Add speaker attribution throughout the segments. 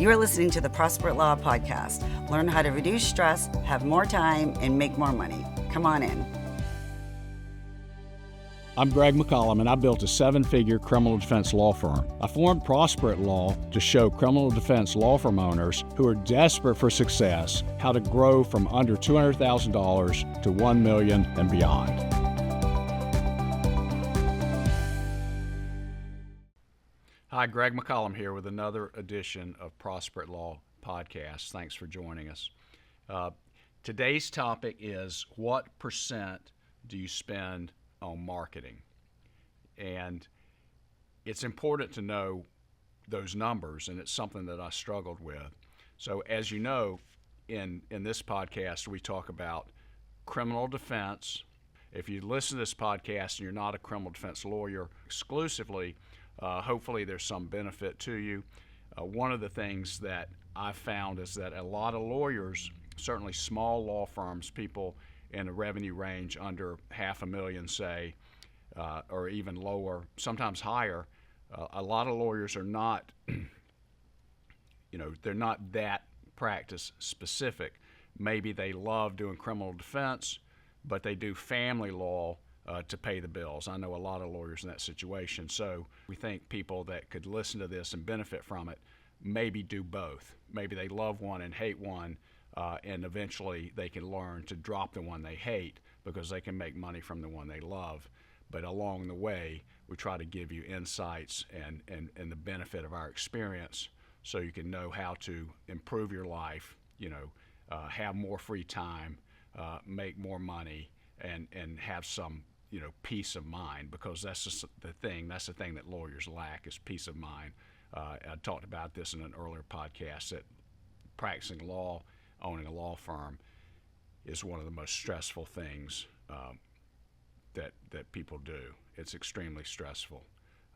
Speaker 1: You are listening to the Prosperous Law Podcast. Learn how to reduce stress, have more time, and make more money. Come on in.
Speaker 2: I'm Greg McCollum, and I built a 7-figure criminal defense law firm. I formed Prosperous Law to show criminal defense law firm owners who are desperate for success how to grow from under $200,000 to $1 million and beyond. Hi, Greg McCollum here with another edition of Prosperous Law Podcast. Thanks for joining us. Today's topic is what percent do you spend on marketing? And it's important to know those numbers, and it's something that I struggled with. So as you know, in this podcast, we talk about criminal defense. If you listen to this podcast and you're not a criminal defense lawyer exclusively, hopefully there's some benefit to you. One of the things that I've found is that a lot of lawyers, certainly small law firms, people in a revenue range under $500,000, say, or even lower, sometimes higher, a lot of lawyers are not, they're not that practice specific. Maybe they love doing criminal defense, but they do family law to pay the bills. I know a lot of lawyers in that situation. So we think people that could listen to this and benefit from it maybe do both. Maybe they love one and hate one, and eventually they can learn to drop the one they hate because they can make money from the one they love. But along the way, we try to give you insights and the benefit of our experience so you can know how to improve your life, have more free time, make more money, and have some peace of mind, because that's just the thing that lawyers lack, is peace of mind. I talked about this in an earlier podcast, that practicing law, owning a law firm, is one of the most stressful things that people do. It's extremely stressful.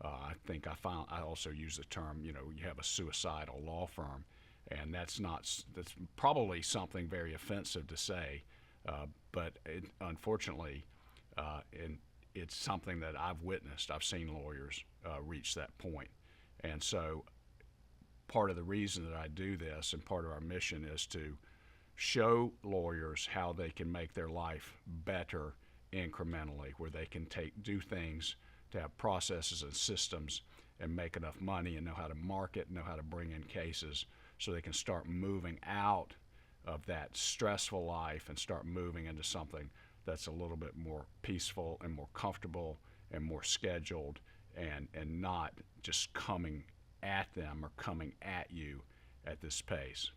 Speaker 2: I think I also use the term, you have a suicidal law firm, and that's probably something very offensive to say, but unfortunately, and it's something that I've witnessed. I've seen lawyers reach that point. And so part of the reason that I do this, and part of our mission, is to show lawyers how they can make their life better incrementally, where they can do things to have processes and systems and make enough money and know how to market, know how to bring in cases, so they can start moving out of that stressful life and start moving into something that's a little bit more peaceful and more comfortable and more scheduled, and not just coming at them or coming at you at this pace.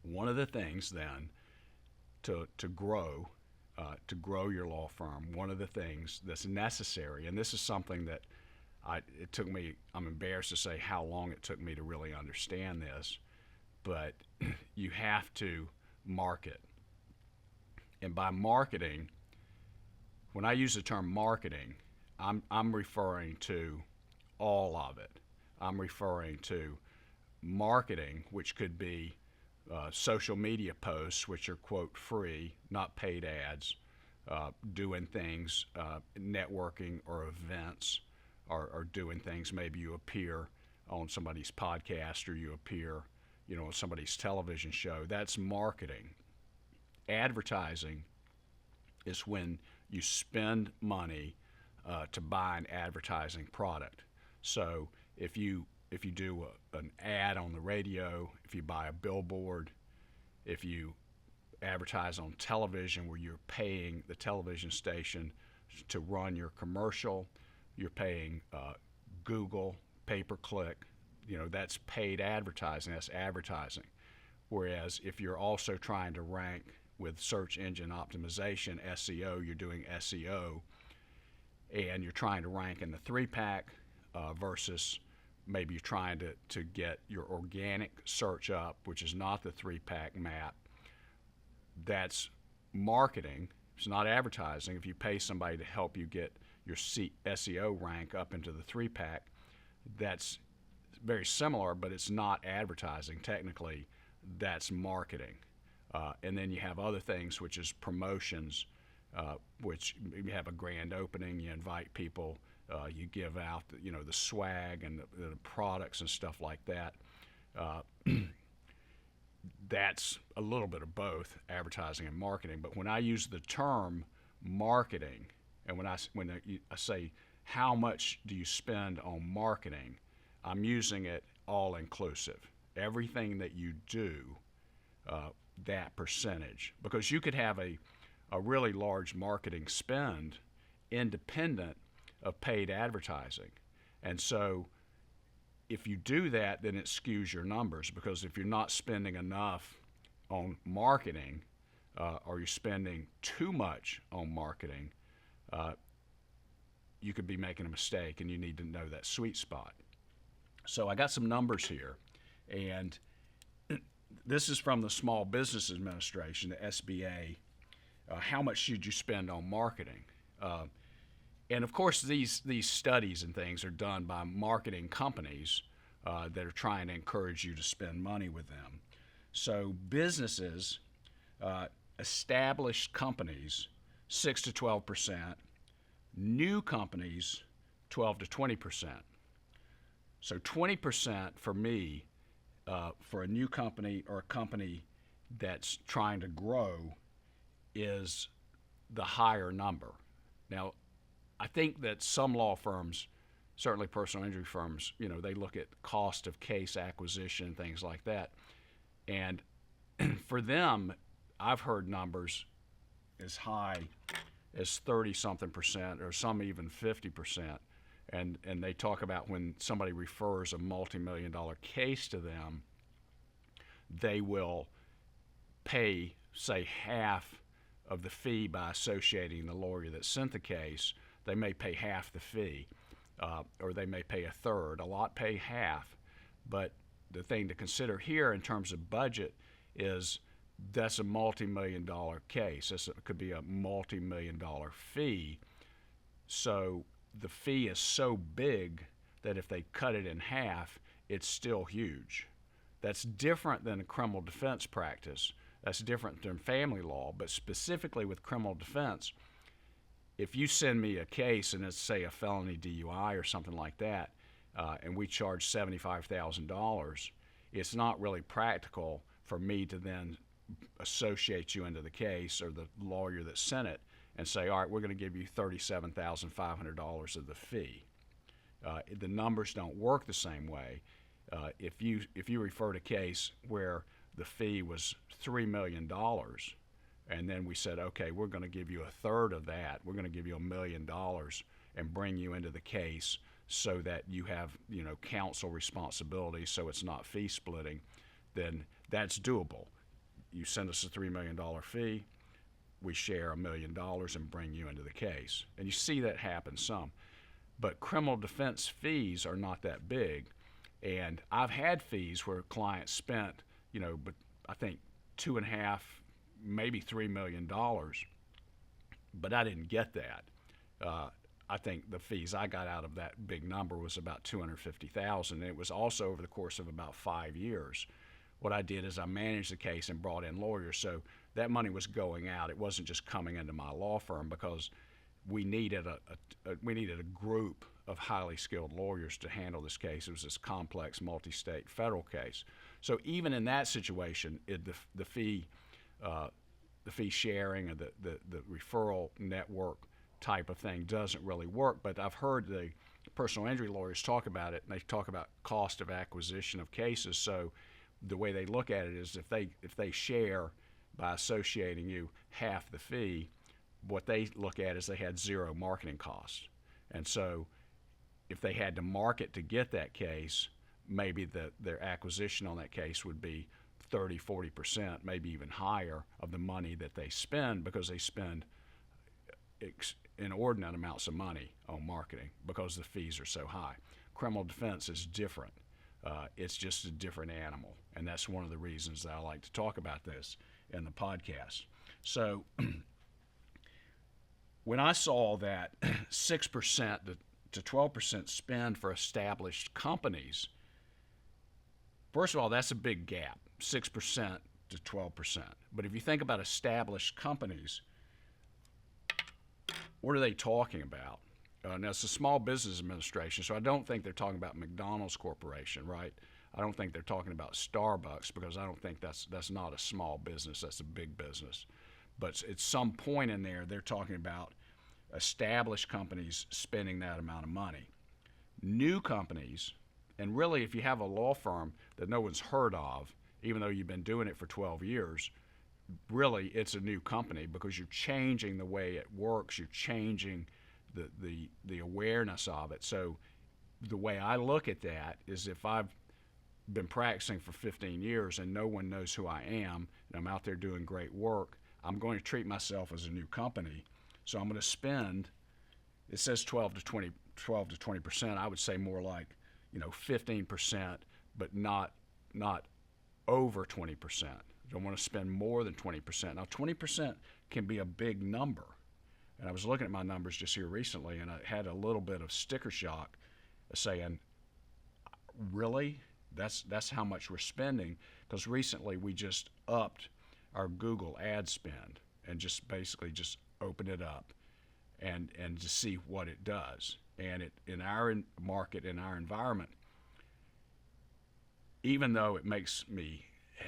Speaker 2: One of the things then to grow your law firm, one of the things that's necessary, and this is something that I'm embarrassed to say how long it took me to really understand this, but you have to market. And by marketing, when I use the term marketing, I'm referring to all of it. I'm referring to marketing, which could be social media posts, which are, quote, free, not paid ads, doing things, networking or events, or doing things. Maybe you appear on somebody's podcast, or you appear, on somebody's television show. That's marketing. Advertising is when you spend money to buy an advertising product. So if you do an ad on the radio, if you buy a billboard, if you advertise on television where you're paying the television station to run your commercial, you're paying Google, pay-per-click, that's paid advertising, that's advertising. Whereas if you're also trying to rank with search engine optimization, SEO, you're doing SEO, and you're trying to rank in the 3-pack versus maybe you're trying to get your organic search up, which is not the 3-pack map. That's marketing. It's not advertising. If you pay somebody to help you get your SEO rank up into the 3-pack, that's very similar, but it's not advertising. Technically, that's marketing. And then you have other things, which is promotions, which you have a grand opening, you invite people, you give out the swag and the products and stuff like that. Uh, that's a little bit of both advertising and marketing. But when I use the term marketing, and when I say how much do you spend on marketing, I'm using it all inclusive. Everything that you do, that percentage. Because you could have a really large marketing spend independent of paid advertising. And so if you do that, then it skews your numbers, because if you're not spending enough on marketing, or you're spending too much on marketing, you could be making a mistake, and you need to know that sweet spot. So I got some numbers here, and this is from the Small Business Administration, the SBA. How much should you spend on marketing? And of course, these studies and things are done by marketing companies that are trying to encourage you to spend money with them. So businesses, established companies, 6 to 12%. New companies, 12 to 20%. So 20% for me, for a new company or a company that's trying to grow, is the higher number. Now, I think that some law firms, certainly personal injury firms, they look at cost of case acquisition, things like that. And for them, I've heard numbers as high as 30-something%, or some even 50%. And they talk about when somebody refers a multi-million-dollar case to them, they will pay, say, half of the fee by associating the lawyer that sent the case. They may pay half the fee, or they may pay a third. A lot pay half. But the thing to consider here in terms of budget is that's a multi-million-dollar case. It could be a multi-million-dollar fee. So the fee is so big that if they cut it in half, it's still huge. That's different than a criminal defense practice. That's different than family law. But specifically with criminal defense, if you send me a case and it's, say, a felony DUI or something like that, and we charge $75,000, it's not really practical for me to then associate you into the case, or the lawyer that sent it, and say, all right, we're going to give you $37,500 of the fee. The numbers don't work the same way. If you referred a case where the fee was $3 million, and then we said, okay, we're going to give you a third of that, we're going to give you $1 million and bring you into the case so that you have, counsel responsibility, so it's not fee splitting, then that's doable. You send us a $3 million fee, we share $1 million and bring you into the case. And you see that happen some. But criminal defense fees are not that big. And I've had fees where clients spent, but I think $2.5, maybe $3 million, but I didn't get that. I think the fees I got out of that big number was about $250,000. And it was also over the course of about 5 years. What I did is I managed the case and brought in lawyers. So that money was going out. It wasn't just coming into my law firm, because we needed a group of highly skilled lawyers to handle this case. It was this complex multi-state federal case. So even in that situation, the fee sharing, or the referral network type of thing doesn't really work. But I've heard the personal injury lawyers talk about it, and they talk about cost of acquisition of cases. So the way they look at it is if they share by associating you half the fee, what they look at is they had zero marketing costs. And so if they had to market to get that case, maybe their acquisition on that case would be 30, 40%, maybe even higher of the money that they spend, because they spend inordinate amounts of money on marketing because the fees are so high. Criminal defense is different. It's just a different animal, and that's one of the reasons that I like to talk about this in the podcast. So when I saw that 6% to 12% spend for established companies, first of all, that's a big gap, 6% to 12%. But if you think about established companies, what are they talking about? Now, it's the Small Business Administration, so I don't think they're talking about McDonald's Corporation, right? I don't think they're talking about Starbucks, because I don't think that's not a small business, that's a big business. But at some point in there, they're talking about established companies spending that amount of money. New companies, and really if you have a law firm that no one's heard of, even though you've been doing it for 12 years, really it's a new company, because you're changing the way it works, you're changing the awareness of it. So the way I look at that is, if I've been practicing for 15 years and no one knows who I am, and I'm out there doing great work, I'm going to treat myself as a new company. So I'm going to spend, it says 12 to 20%. I would say more like, 15%, but not over 20%. I don't want to spend more than 20%. Now 20% can be a big number. And I was looking at my numbers just here recently, and I had a little bit of sticker shock saying, really? That's how much we're spending? Because recently we just upped our Google ad spend, and just basically just open it up and to see what it does. And it, in our market, in our environment, even though it makes me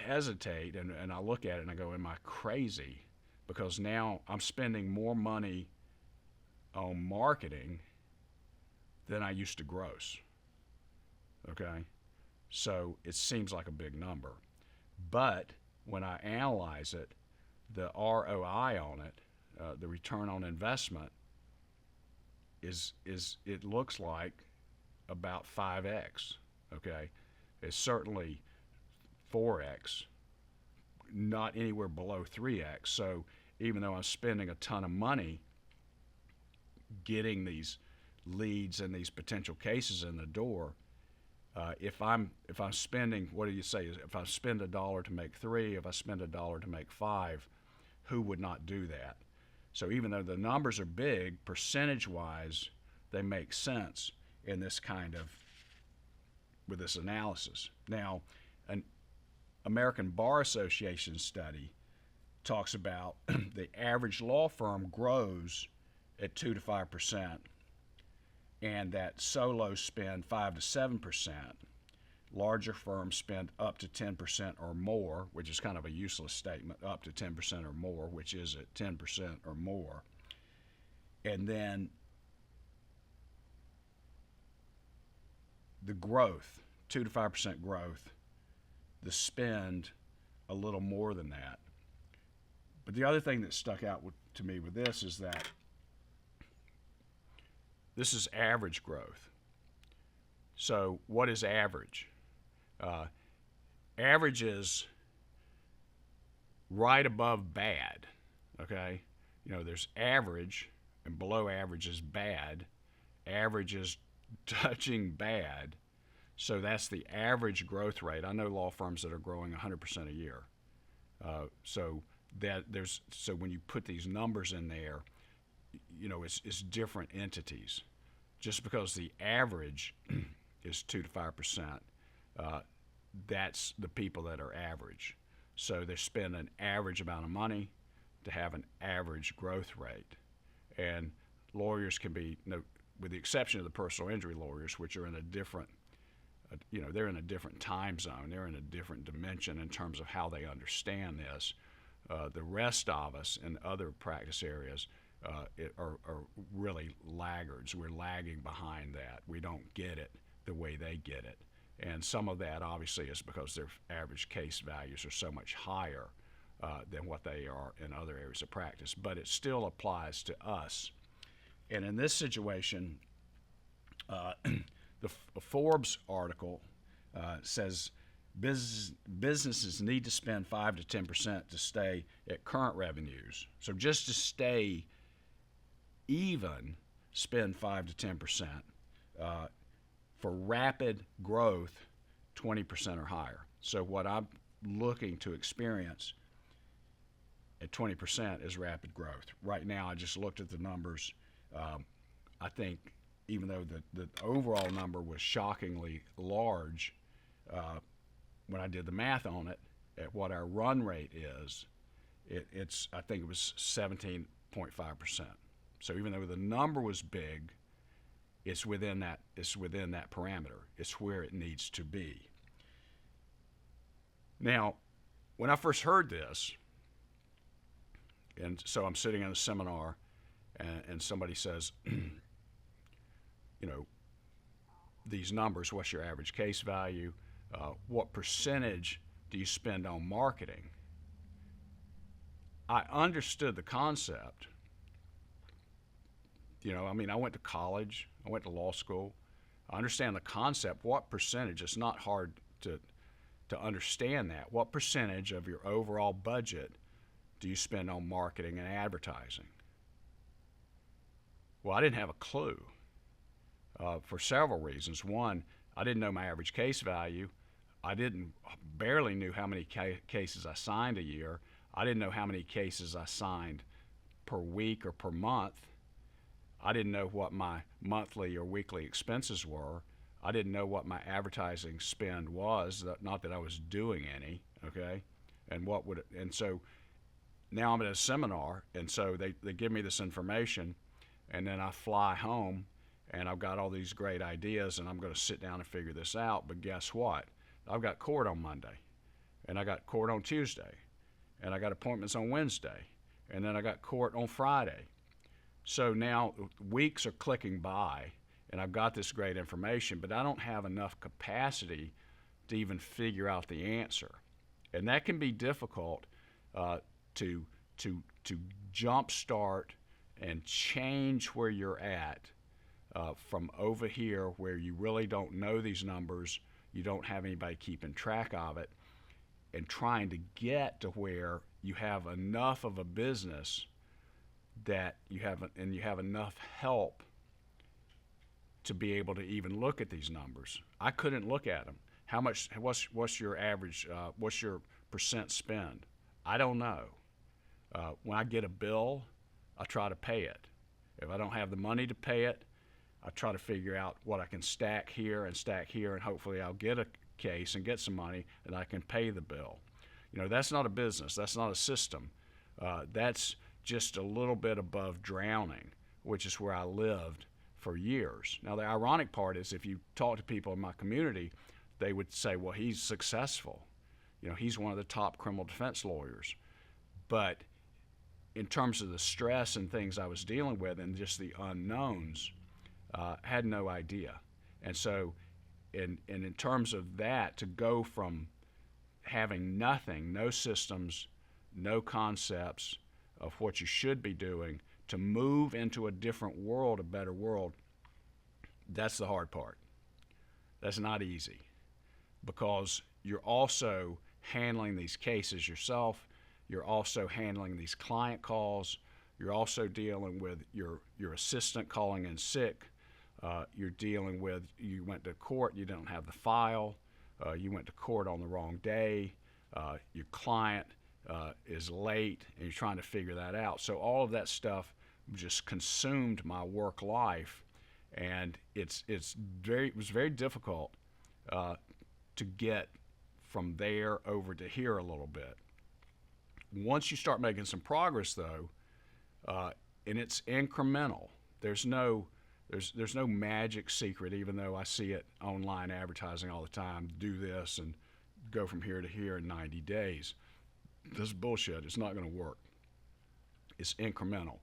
Speaker 2: hesitate, and I look at it and I go, am I crazy? Because now I'm spending more money on marketing than I used to gross. Okay? So it seems like a big number. But when I analyze it, the ROI on it, the return on investment, is it looks like about 5x. Okay? It's certainly 4x, not anywhere below 3x. So even though I'm spending a ton of money getting these leads and these potential cases in the door, if I'm spending, what do you say? If I spend $1 to make 3, if I spend $1 to make 5, who would not do that? So even though the numbers are big, percentage-wise, they make sense in this with this analysis. Now, an American Bar Association study talks about the average law firm grows at 2 to 5%, and that solos spend 5 to 7%. Larger firms spend up to 10% or more, which is kind of a useless statement, up to 10% or more, which is at 10% or more. And then the growth, 2 to 5% growth, the spend a little more than that. But the other thing that stuck out to me with this is that this is average growth. So what is average? Average is right above bad, okay? There's average, and below average is bad. Average is touching bad. So that's the average growth rate. I know law firms that are growing 100% a year. So when you put these numbers in there, it's different entities. Just because the average is 2 to 5%, that's the people that are average. So they spend an average amount of money to have an average growth rate. And lawyers can be, with the exception of the personal injury lawyers, which are in a different, they're in a different time zone. They're in a different dimension in terms of how they understand this. The rest of us in other practice areas are really laggards. We're lagging behind that. We don't get it the way they get it. And some of that obviously is because their average case values are so much higher than what they are in other areas of practice. But it still applies to us. And in this situation, the Forbes article says businesses need to spend 5 to 10% to stay at current revenues. So just to stay even, spend 5 to 10%. For rapid growth, 20% or higher. So what I'm looking to experience at 20% is rapid growth. Right now, I just looked at the numbers. I think even though the overall number was shockingly large, when I did the math on it, at what our run rate is, I think it was 17.5%. So even though the number was big, it's within that parameter. It's where it needs to be. Now, when I first heard this, and so I'm sitting in a seminar, and somebody says, these numbers, what's your average case value? What percentage do you spend on marketing? I understood the concept. I went to college, I went to law school. I understand the concept. What percentage? It's not hard to understand that. What percentage of your overall budget do you spend on marketing and advertising? Well, I didn't have a clue for several reasons. One, I didn't know my average case value. I barely knew how many cases I signed a year. I didn't know how many cases I signed per week or per month. I didn't know what my monthly or weekly expenses were. I didn't know what my advertising spend was, not that I was doing any, okay? And so now I'm at a seminar, and so they give me this information, and then I fly home, and I've got all these great ideas, and I'm going to sit down and figure this out. But guess what? I've got court on Monday, and I got court on Tuesday, and I got appointments on Wednesday, and then I got court on Friday. So now weeks are clicking by, and I've got this great information, but I don't have enough capacity to even figure out the answer. And that can be difficult to jumpstart and change where you're at from over here where you really don't know these numbers, you don't have anybody keeping track of it, and trying to get to where you have enough of a business that you have enough help to be able to even look at these numbers. I couldn't look at them. What's your average, what's your percent spend? I don't know. When I get a bill, I try to pay it. If I don't have the money to pay it, I try to figure out what I can stack here, and hopefully I'll get a case and get some money and I can pay the bill. That's not a business. That's not a system. That's just a little bit above drowning, which is where I lived for years. Now, the ironic part is if you talk to people in my community, they would say, well, he's successful. He's one of the top criminal defense lawyers. But in terms of the stress and things I was dealing with and just the unknowns, had no idea. And so in terms of that, to go from having nothing, no systems, no concepts of what you should be doing, to move into a different world, a better world, that's the hard part. That's not easy because you're also handling these cases yourself. You're also handling these client calls. You're also dealing with your assistant calling in sick. You're dealing with, you went to court, you don't have the file. You went to court on the wrong day. Your client is late, and you're trying to figure that out. So all of that stuff just consumed my work life, and it was very difficult to get from there over to here a little bit. Once you start making some progress, though, and it's incremental. There's no magic secret, even though I see it online advertising all the time. Do this and go from here to here in 90 days. This is bullshit. It's not going to work. It's incremental.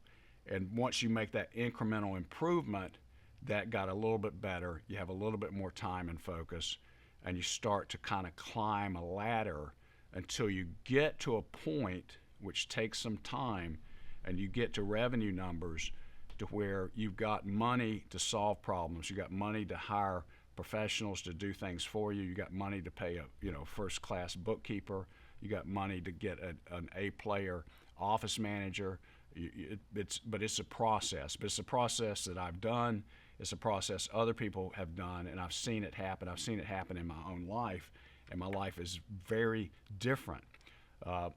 Speaker 2: And once you make that incremental improvement, that got a little bit better. You have a little bit more time and focus, and you start to kind of climb a ladder until you get to a point, which takes some time, and you get to revenue numbers to where you've got money to solve problems. You've got money to hire professionals to do things for you. You got money to pay a first-class bookkeeper. You got money to get an A-player office manager. But it's a process. But it's a process that I've done. It's a process other people have done, and I've seen it happen. I've seen it happen in my own life, and my life is very different. 5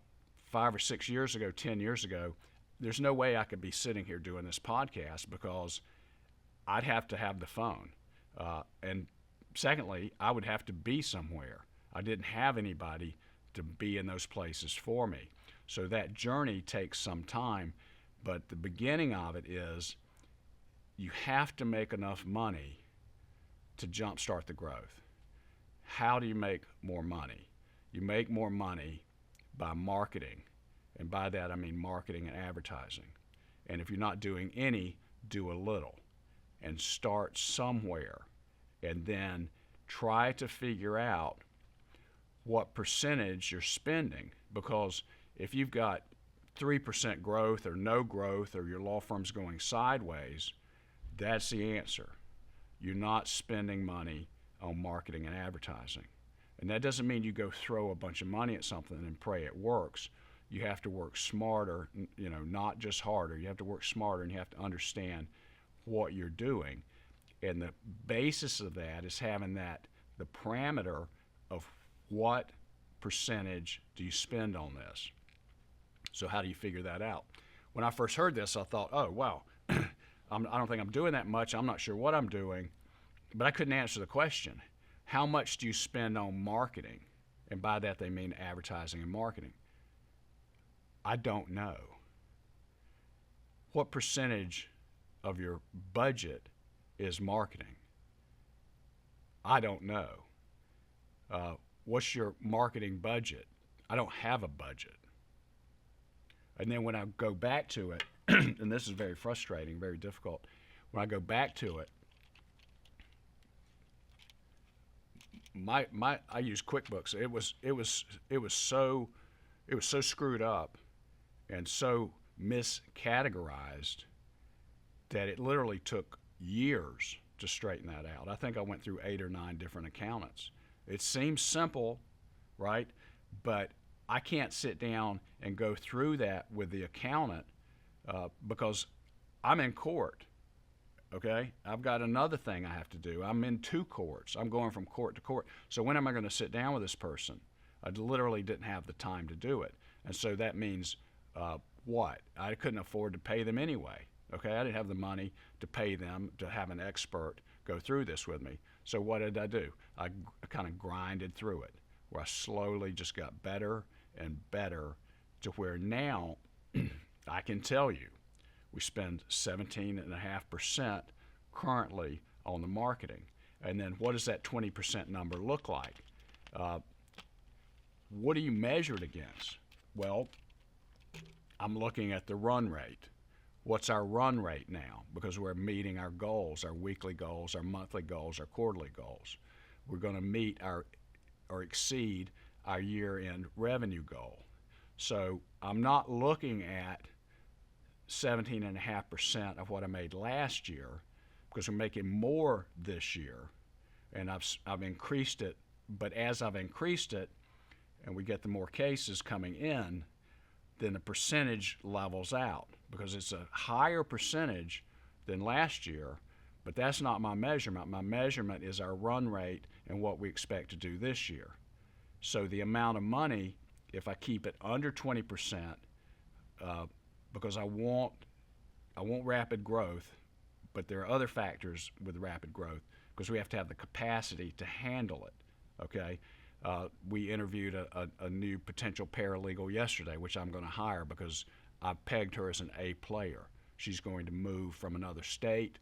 Speaker 2: or 6 years ago, 10 years ago, there's no way I could be sitting here doing this podcast because I'd have to have the phone. And secondly, I would have to be somewhere. I didn't have anybody to be in those places for me. So that journey takes some time, but the beginning of it is you have to make enough money to jumpstart the growth. How do you make more money? You make more money by marketing, and by that I mean marketing and advertising. And if you're not doing any, do a little, and start somewhere, and then try to figure out what percentage you're spending. Because if you've got 3% growth or no growth, or your law firm's going sideways, that's the answer. You're not spending money on marketing and advertising. And that doesn't mean you go throw a bunch of money at something and pray it works. You have to work smarter, not just harder. You have to work smarter, and you have to understand what you're doing. And the basis of that is having the parameter of what percentage do you spend on this. So how do you figure that out? When I first heard this, I thought, oh, wow, I don't think I'm doing that much. I'm not sure what I'm doing. But I couldn't answer the question. How much do you spend on marketing? And by that they mean advertising and marketing. I don't know. What percentage of your budget is marketing? I don't know. What's your marketing budget? I don't have a budget. And then when I go back to it, and this is very frustrating, very difficult, when I go back to it, I use QuickBooks. It was so screwed up and so miscategorized that it literally took years to straighten that out. I think I went through 8 or 9 different accountants. It seems simple, right? But I can't sit down and go through that with the accountant because I'm in court. Okay, I've got another thing I have to do. I'm in 2 courts. I'm going from court to court. So when am I going to sit down with this person? I literally didn't have the time to do it. And so that means what? I couldn't afford to pay them anyway. Okay, I didn't have the money to pay them to have an expert go through this with me. So what did I do? I kind of grinded through it, where I slowly just got better and better to where now I can tell you we spend 17.5% currently on the marketing. And then what does that 20% number look like? What do you measure it against? Well, I'm looking at the run rate. What's our run rate now? Because we're meeting our goals, our weekly goals, our monthly goals, our quarterly goals. We're going to meet or exceed our year-end revenue goal. So I'm not looking at 17.5% of what I made last year, because we're making more this year, and I've increased it. But as I've increased it, and we get the more cases coming in, then the percentage levels out, because it's a higher percentage than last year. But that's not my measurement. My measurement is our run rate and what we expect to do this year. So the amount of money, if I keep it under 20%, because I want rapid growth, but there are other factors with rapid growth, because we have to have the capacity to handle it. Okay, we interviewed a new potential paralegal yesterday, which I'm going to hire because I pegged her as an A player. She's going to move from another state.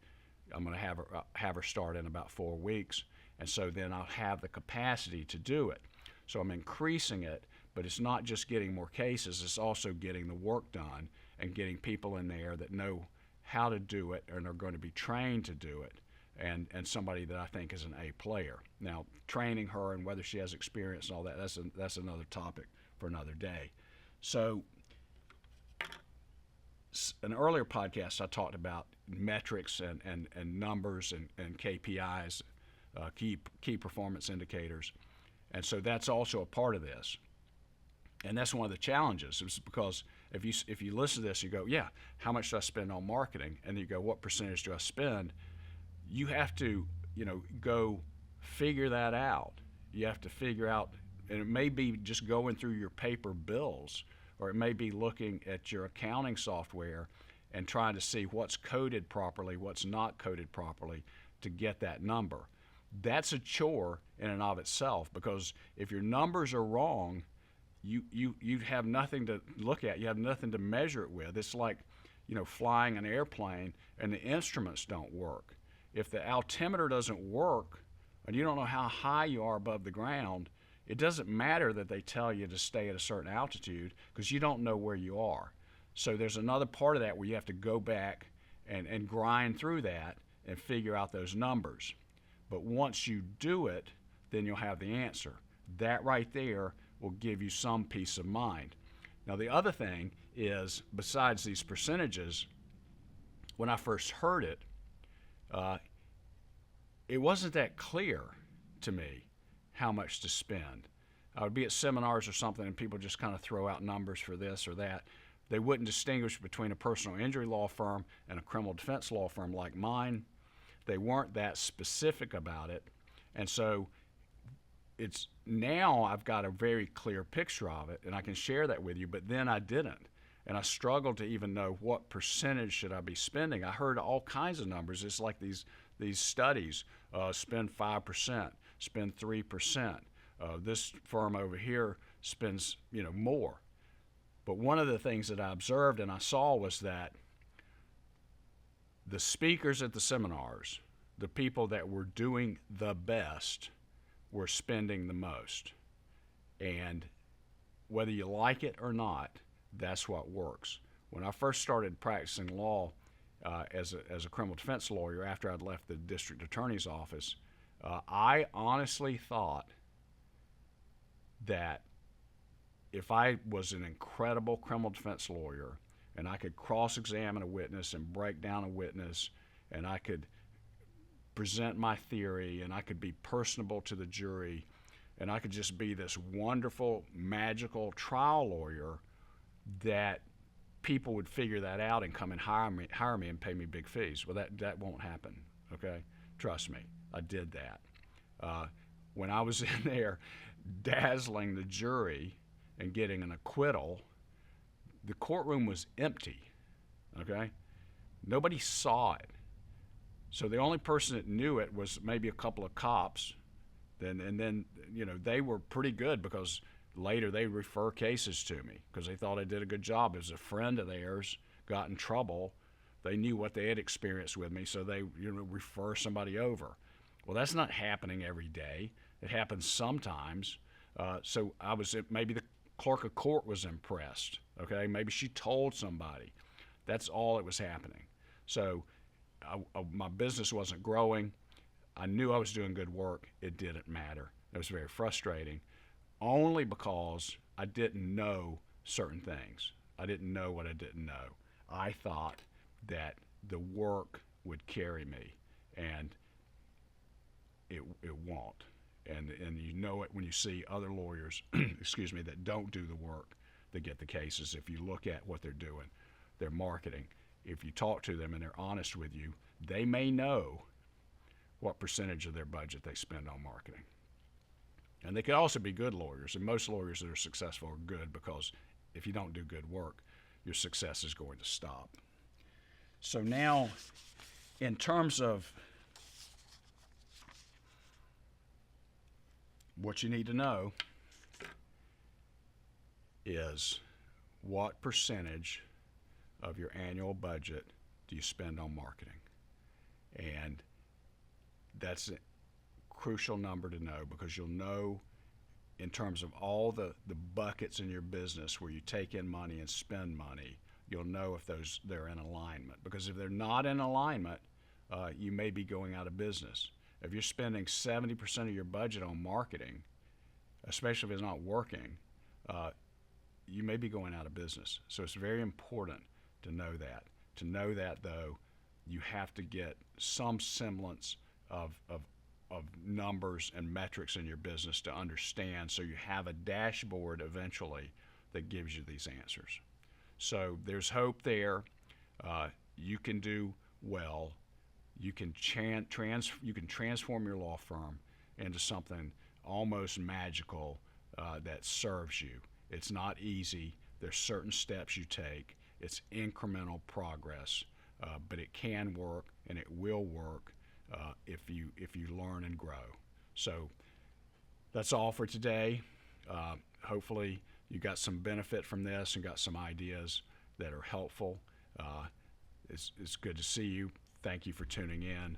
Speaker 2: I'm going to have her start in about 4 weeks, and so then I'll have the capacity to do it. So I'm increasing it, but it's not just getting more cases, it's also getting the work done and getting people in there that know how to do it and are going to be trained to do it, and somebody that I think is an A player. Now, training her and whether she has experience and all that, that's another topic for another day. So an earlier podcast, I talked about metrics and numbers and KPIs, key performance indicators. And so that's also a part of this. And that's one of the challenges, is because if you listen to this, you go, yeah, how much do I spend on marketing? And you go, what percentage do I spend? You have to, go figure that out. You have to figure out, and it may be just going through your paper bills, or it may be looking at your accounting software and trying to see what's coded properly, what's not coded properly to get that number. That's a chore in and of itself, because if your numbers are wrong, you have nothing to look at. You have nothing to measure it with. It's like, flying an airplane and the instruments don't work. If the altimeter doesn't work and you don't know how high you are above the ground, it doesn't matter that they tell you to stay at a certain altitude because you don't know where you are. So there's another part of that where you have to go back and grind through that and figure out those numbers. But once you do it, then you'll have the answer. That right there will give you some peace of mind. Now the other thing is, besides these percentages, when I first heard it, it wasn't that clear to me how much to spend. I would be at seminars or something and people just kind of throw out numbers for this or that. They wouldn't distinguish between a personal injury law firm and a criminal defense law firm like mine. They weren't that specific about it. And so it's now I've got a very clear picture of it and I can share that with you, but then I didn't. And I struggled to even know what percentage should I be spending. I heard all kinds of numbers. It's like these studies, spend 5%, spend 3%. This firm over here spends more. But one of the things that I observed and I saw was that the speakers at the seminars, the people that were doing the best, were spending the most. And whether you like it or not, that's what works. When I first started practicing law as a criminal defense lawyer after I'd left the district attorney's office, I honestly thought that if I was an incredible criminal defense lawyer and I could cross-examine a witness and break down a witness and I could present my theory and I could be personable to the jury and I could just be this wonderful, magical trial lawyer, that people would figure that out and come and hire me and pay me big fees. Well, that won't happen, okay? Trust me, I did that. When I was in there dazzling the jury and getting an acquittal, the courtroom was empty, okay? Nobody saw it. So the only person that knew it was maybe a couple of cops. And then they were pretty good because later they refer cases to me because they thought I did a good job. As a friend of theirs got in trouble, they knew what they had experienced with me, so they refer somebody over. Well, that's not happening every day. It happens sometimes. So maybe the clerk of court was impressed. Okay, maybe she told somebody. That's all that was happening. So my business wasn't growing. I knew I was doing good work. It didn't matter. It was very frustrating, only because I didn't know certain things. I didn't know what I didn't know. I thought that the work would carry me, and it won't. And you know it when you see other lawyers, excuse me, that don't do the work that get the cases. If you look at what they're doing, their marketing, if you talk to them and they're honest with you, they may know what percentage of their budget they spend on marketing. And they could also be good lawyers, and most lawyers that are successful are good, because if you don't do good work, your success is going to stop. So now, in terms of what you need to know is what percentage of your annual budget do you spend on marketing? And that's a crucial number to know, because you'll know in terms of all the buckets in your business where you take in money and spend money, you'll know if they're in alignment. Because if they're not in alignment, you may be going out of business. If you're spending 70% of your budget on marketing, especially if it's not working, you may be going out of business. So it's very important to know that. To know that, though, you have to get some semblance of numbers and metrics in your business to understand, so you have a dashboard eventually that gives you these answers. So there's hope there. You can do well. You can transform your law firm into something almost magical that serves you. It's not easy. There's certain steps you take. It's incremental progress, but it can work, and it will work if you learn and grow. So that's all for today. Hopefully you got some benefit from this and got some ideas that are helpful. It's good to see you. Thank you for tuning in.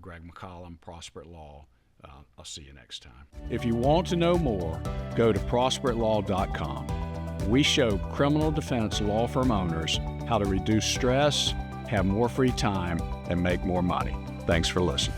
Speaker 2: Greg McCollum, Prosper at Law. I'll see you next time. If you want to know more, go to prosperitlaw.com. We show criminal defense law firm owners how to reduce stress, have more free time, and make more money. Thanks for listening.